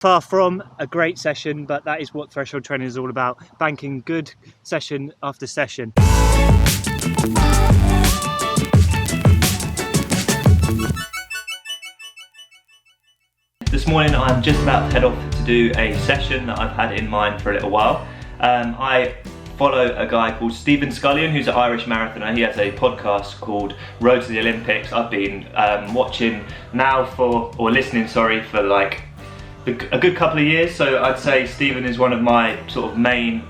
Far from a great session, but that is what threshold training is all about, banking good session after session. This morning I'm just about to head off to do a session that I've had in mind for a little while. I follow a guy called Scullion, who's an Irish marathoner. He has a podcast called Road to the Olympics. I've been listening for like a good couple of years, so I'd say Stephen is one of my sort of main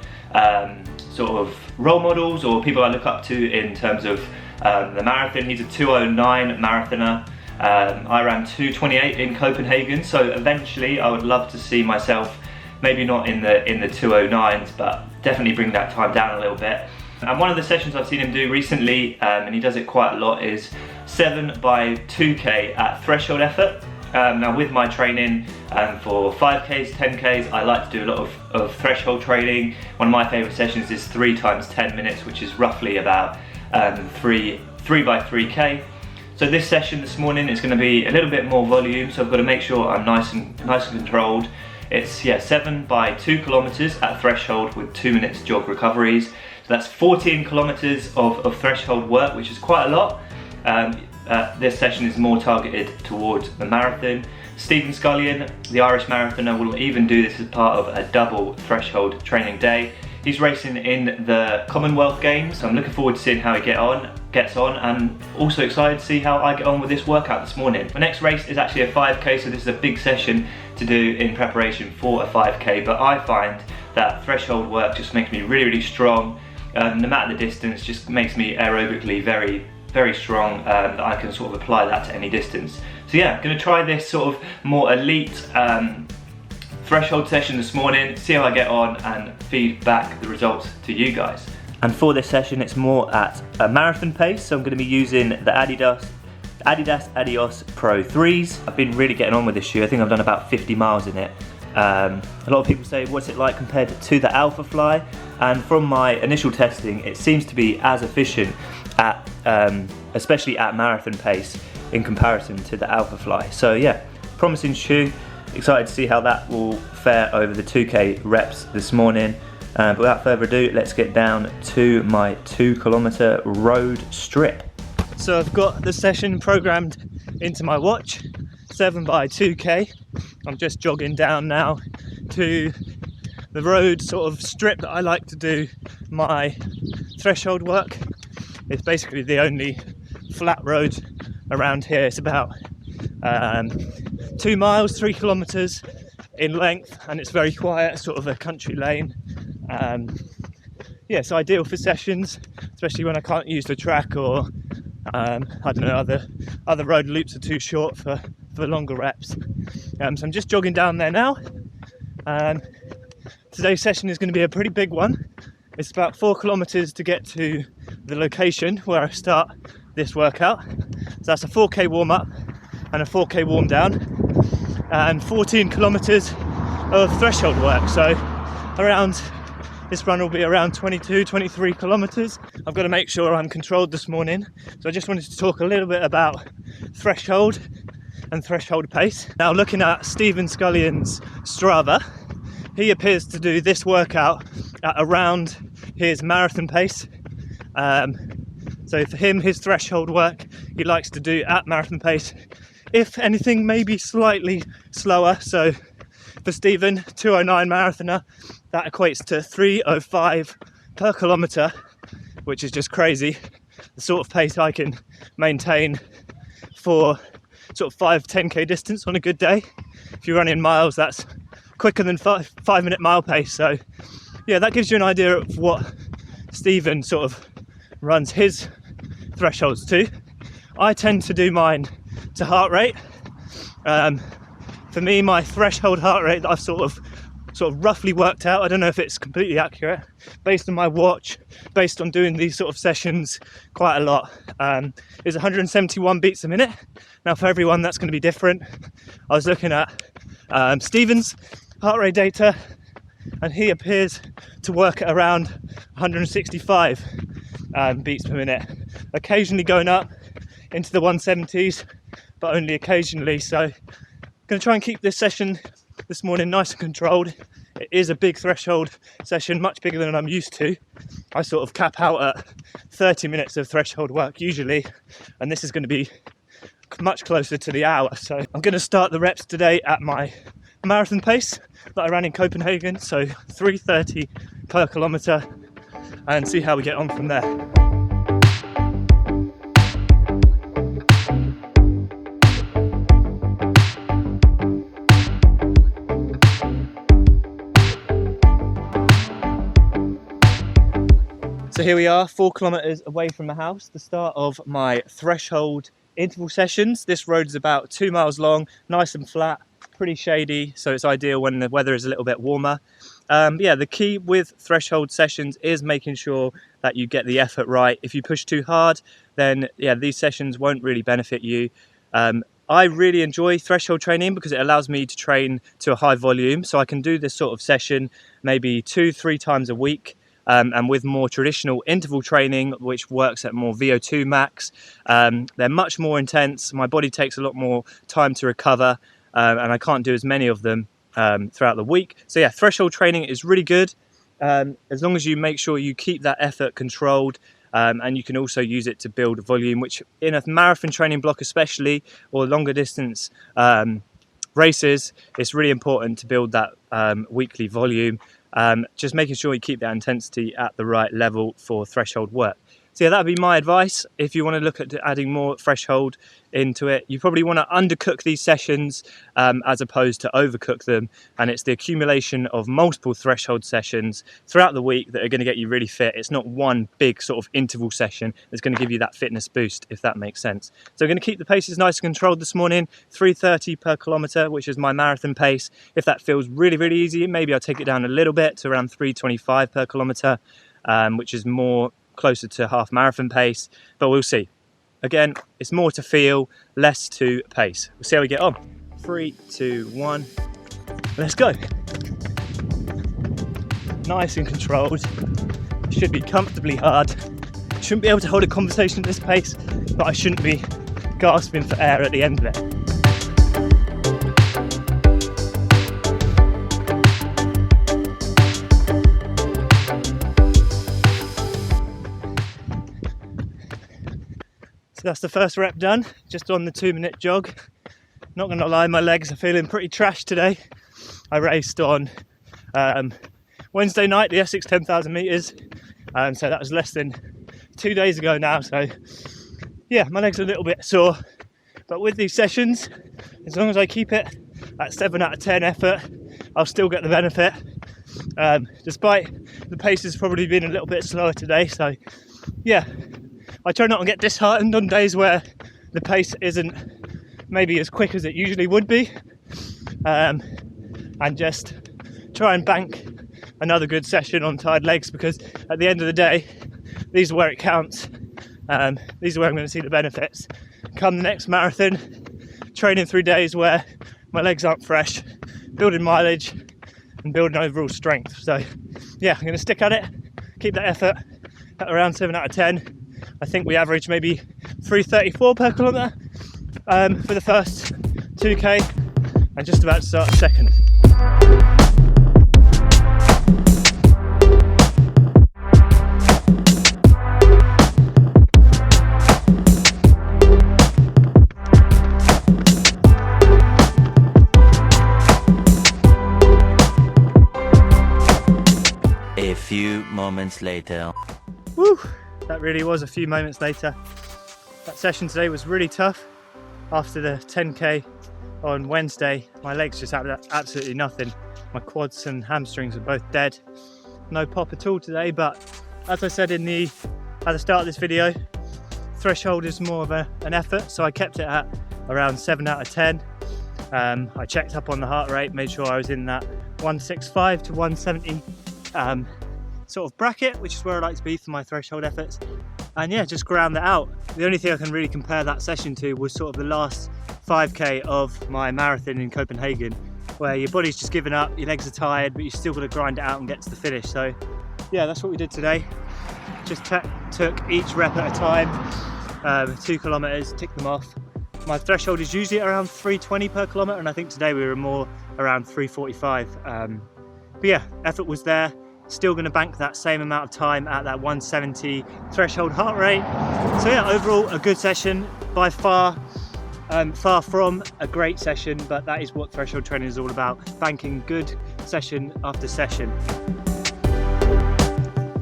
sort of role models, or people I look up to in terms of the marathon. He's a 2:09 marathoner. I ran 2:28 in Copenhagen, so eventually I would love to see myself, maybe not in the 2:09s, but definitely bring that time down a little bit. And one of the sessions I've seen him do recently, and he does it quite a lot, is 7 by 2k at threshold effort. Now with my training for 5Ks, 10Ks, I like to do a lot of threshold training. One of my favourite sessions is 3 times 10 minutes, which is roughly about 3 by 3K. So this session this morning is going to be a little bit more volume, so I've got to make sure I'm nice and controlled. It's 7 by 2 kilometers at threshold with 2 minutes jog recoveries. So that's 14 kilometers of threshold work, which is quite a lot. This session is more targeted towards the marathon. Stephen Scullion, the Irish marathoner, will even do this as part of a double threshold training day. He's racing in the Commonwealth Games, so I'm looking forward to seeing how he gets on, and also excited to see how I get on with this workout this morning. My next race is actually a 5K, so this is a big session to do in preparation for a 5K, but I find that threshold work just makes me really, really strong. No matter the distance, just makes me aerobically very, very strong, that I can sort of apply that to any distance. So yeah, I'm going to try this sort of more elite threshold session this morning, see how I get on, and feed back the results to you guys. And for this session, it's more at a marathon pace, so I'm going to be using the Adidas Adios Pro 3s. I've been really getting on with this shoe. I think I've done about 50 miles in it. A lot of people say, what's it like compared to the Alpha Fly? And from my initial testing, it seems to be as efficient at, especially at marathon pace, in comparison to the Alpha Fly. So yeah, promising shoe. Excited to see how that will fare over the 2k reps this morning. But without further ado, let's get down to my 2 kilometer road strip. So I've got the session programmed into my watch, 7 by 2k. I'm just jogging down now to the road sort of strip that I like to do my threshold work. It's basically the only flat road around here. It's about 2 miles, 3 kilometers in length, and it's very quiet, sort of a country lane. It's ideal for sessions, especially when I can't use the track, or I don't know, other road loops are too short for longer reps. So I'm just jogging down there now. Today's session is going to be a pretty big one. It's about 4 kilometers to get to the location where I start this workout. So that's a 4k warm up and a 4k warm down, and 14 kilometers of threshold work. So this run will be around 22-23 kilometers. I've got to make sure I'm controlled this morning, so I just wanted to talk a little bit about threshold and threshold pace. Now, looking at Stephen Scullion's Strava, he appears to do this workout at around his marathon pace. So for him, his threshold work he likes to do at marathon pace, if anything maybe slightly slower. So for Stephen, 2:09 marathoner, that equates to 3:05 per kilometre, which is just crazy. The sort of pace I can maintain for sort of 5-10k distance on a good day. If you're running miles, that's quicker than 5-minute mile pace. So yeah, that gives you an idea of what Stephen sort of runs his thresholds to. I tend to do mine to heart rate. For me, my threshold heart rate that I've sort of roughly worked out, I don't know if it's completely accurate, based on my watch, based on doing these sort of sessions quite a lot, is 171 beats a minute. Now for everyone that's going to be different. I was looking at Stephen's heart rate data, and he appears to work at around 165 beats per minute, occasionally going up into the 170s, but only occasionally. So I'm going to try and keep this session this morning, nice and controlled. It is a big threshold session, much bigger than I'm used to. I sort of cap out at 30 minutes of threshold work usually, and this is going to be much closer to the hour. So I'm going to start the reps today at my marathon pace that I ran in Copenhagen, so 3:30 per kilometre, and see how we get on from there. So here we are, 4 kilometres away from the house, the start of my threshold interval sessions. This road is about 2 miles long, nice and flat, pretty shady, so it's ideal when the weather is a little bit warmer. Yeah, the key with threshold sessions is making sure that you get the effort right. If you push too hard, then yeah, these sessions won't really benefit you. I really enjoy threshold training because it allows me to train to a high volume, so I can do this sort of session maybe 2-3 times a week. And with more traditional interval training, which works at more VO2 max, they're much more intense. My body takes a lot more time to recover, and I can't do as many of them throughout the week. So yeah, threshold training is really good, as long as you make sure you keep that effort controlled, and you can also use it to build volume, which in a marathon training block especially, or longer distance races, it's really important to build that weekly volume. Just making sure you keep that intensity at the right level for threshold work. So yeah, that would be my advice. If you want to look at adding more threshold into it, you probably want to undercook these sessions as opposed to overcook them. And it's the accumulation of multiple threshold sessions throughout the week that are going to get you really fit. It's not one big sort of interval session that's going to give you that fitness boost, if that makes sense. So I'm going to keep the paces nice and controlled this morning, 3:30 per kilometre, which is my marathon pace. If that feels really, really easy, maybe I'll take it down a little bit to around 3:25 per kilometre, which is more closer to half marathon pace, but we'll see. Again, it's more to feel, less to pace. We'll see how we get on. 3, 2, 1, let's go. Nice and controlled. Should be comfortably hard. Shouldn't be able to hold a conversation at this pace, but I shouldn't be gasping for air at the end of it. So that's the first rep done, just on the 2-minute jog. Not gonna lie, my legs are feeling pretty trash today. I raced on Wednesday night, the Essex 10,000 metres, so that was less than 2 days ago now, so yeah, my legs are a little bit sore. But with these sessions, as long as I keep it at 7 out of 10 effort, I'll still get the benefit. Despite the pace has probably been a little bit slower today, so yeah. I try not to get disheartened on days where the pace isn't maybe as quick as it usually would be, and just try and bank another good session on tired legs, because at the end of the day, these are where it counts. These are where I'm going to see the benefits. Come the next marathon, training through days where my legs aren't fresh, building mileage and building overall strength. So yeah, I'm going to stick at it, keep that effort at around 7 out of 10. I think we average maybe 3:34 per kilometre for the first 2k, and just about to start the second. A few moments later. Woo! That really was a few moments later. That session today was really tough. After the 10k on Wednesday, my legs just had absolutely nothing. My quads and hamstrings are both dead. No pop at all today, but as I said at the start of this video, threshold is more of an effort, so I kept it at around 7 out of 10. I checked up on the heart rate, made sure I was in that 165 to 170 sort of bracket, which is where I like to be for my threshold efforts, and yeah, just ground that out. The only thing I can really compare that session to was sort of the last 5k of my marathon in Copenhagen, where your body's just given up, your legs are tired, but you still got to grind it out and get to the finish. So yeah, that's what we did today. Just took each rep at a time, 2 kilometers, ticked them off, My threshold is usually around 320 per kilometre, and I think today we were more around 345. But yeah, effort was there. Still going to bank that same amount of time at that 170 threshold heart rate. So yeah, overall a good session, by far from a great session, but that is what threshold training is all about, banking good session after session.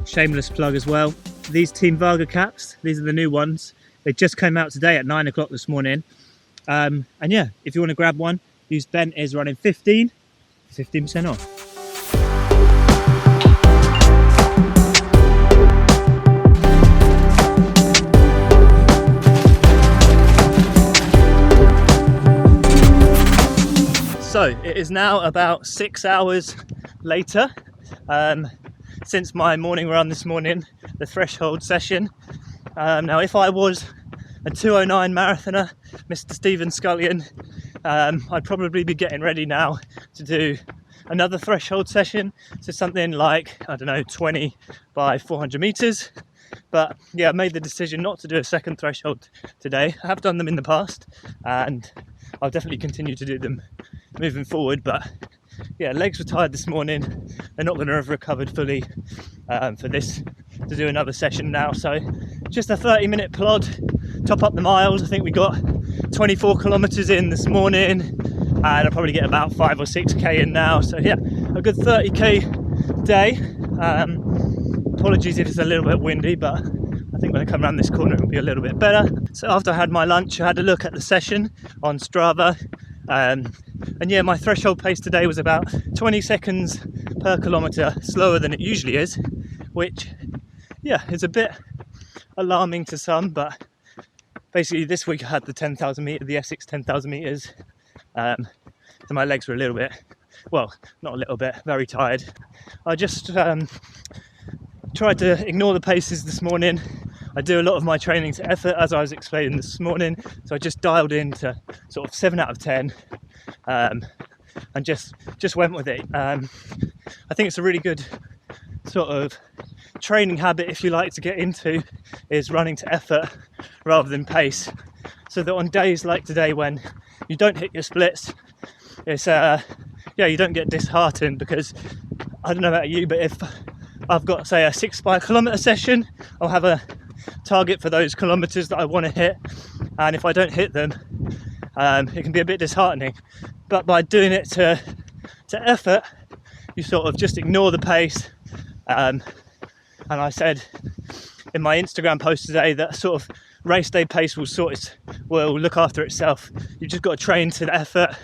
Shameless plug as well, these Team Varga caps, these are the new ones. They just came out today at 9 o'clock this morning. And yeah, if you want to grab one, use Ben is running 15% off. So it is now about 6 hours later since my morning run this morning, the threshold session. Now if I was a 2:09 marathoner, Mr. Stephen Scullion, I'd probably be getting ready now to do another threshold session, so something like, I don't know, 20 by 400 meters. But yeah, I made the decision not to do a second threshold today. I have done them in the past and I'll definitely continue to do them moving forward, but yeah, legs were tired this morning. They're not going to have recovered fully for this to do another session now. So just a 30-minute plod, top up the miles. I think we got 24 kilometers in this morning and I'll probably get about 5 or 6k in now. So yeah, a good 30k day. Apologies if it's a little bit windy, but I think when I come around this corner it'll be a little bit better. So after I had my lunch, I had a look at the session on Strava. And yeah, my threshold pace today was about 20 seconds per kilometre slower than it usually is, which yeah, is a bit alarming to some, but basically this week I had the 10,000 metre, the Essex 10,000 metres, so my legs were a little bit, well, not a little bit, very tired. I just tried to ignore the paces this morning. I do a lot of my training to effort, as I was explaining this morning, so I just dialed in to sort of 7 out of 10 and just went with it. I think it's a really good sort of training habit, if you like, to get into, is running to effort rather than pace, so that on days like today when you don't hit your splits, it's yeah, you don't get disheartened, because I don't know about you, but if I've got, say, a 6 by kilometre session, I'll have a target for those kilometres that I want to hit, and if I don't hit them, it can be a bit disheartening. But by doing it to effort, you sort of just ignore the pace. And I said in my Instagram post today that sort of race day pace will look after itself. You've just got to train to effort,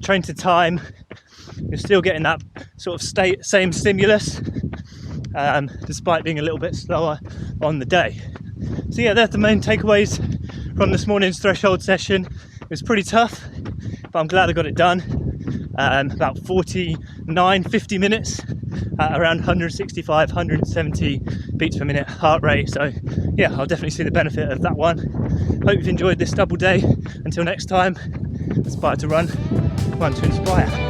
train to time. You're still getting that sort of same stimulus, despite being a little bit slower on the day. So yeah, that's the main takeaways from this morning's threshold session. It was pretty tough, but I'm glad I got it done. About 50 minutes at around 165, 170 beats per minute heart rate. So yeah, I'll definitely see the benefit of that one. Hope you've enjoyed this double day. Until next time, aspire to run to inspire.